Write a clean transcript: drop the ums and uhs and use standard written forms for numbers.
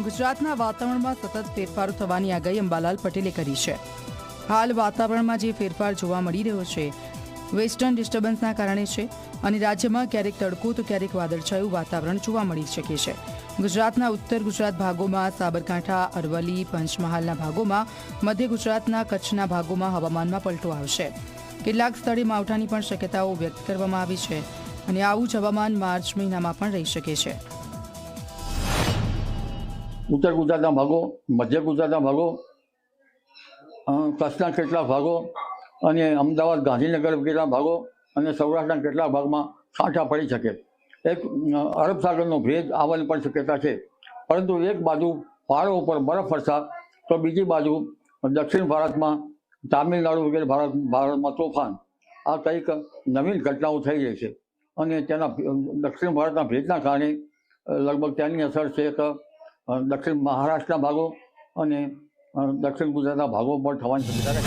ગુજરાતના વાતાવરણમાં સતત ફેરફારો થવાની આગાહી અંબાલાલ પટેલે કરી છે। હાલ વાતાવરણમાં જે ફેરફાર જોવા મળી રહ્યો છે વેસ્ટર્ન ડિસ્ટર્બન્સના કારણે છે અને રાજ્યમાં ક્યારેક તડકો તો ક્યારેક વાદળછાયું વાતાવરણ જોવા મળી શકે છે। ગુજરાતના ઉત્તર ગુજરાત ભાગોમાં, સાબરકાંઠા, અરવલ્લી, પંચમહાલના ભાગોમાં, મધ્ય ગુજરાતના કચ્છના ભાગોમાં હવામાનમાં પલટો આવશે। કેટલાક સ્થળે માવઠાની પણ શક્યતાઓ વ્યક્ત કરવામાં આવી છે અને આવું જ હવામાન માર્ચ મહિનામાં પણ રહી શકે છે। ઉત્તર ગુજરાતના ભાગો, મધ્ય ગુજરાતના ભાગો, કચ્છના કેટલાક ભાગો અને અમદાવાદ, ગાંધીનગર વગેરેના ભાગો અને સૌરાષ્ટ્રના કેટલાક ભાગમાં છાંટા પડી શકે। એક અરબ સાગરનો ભેજ આવવાની પણ શક્યતા છે, પરંતુ એક બાજુ પહાડો ઉપર બરફ વરસાદ તો બીજી બાજુ દક્ષિણ ભારતમાં, તામિલનાડુ વગેરે ભારતમાં તોફાન, આ કંઈક નવીન ઘટનાઓ થઈ રહી છે અને તેના દક્ષિણ ભારતના ભેજના કારણે લગભગ તેની અસર છે કે દક્ષિણ મહારાષ્ટ્રના ભાગો અને દક્ષિણ ગુજરાતના ભાગો પર થવાની શક્યતા છે।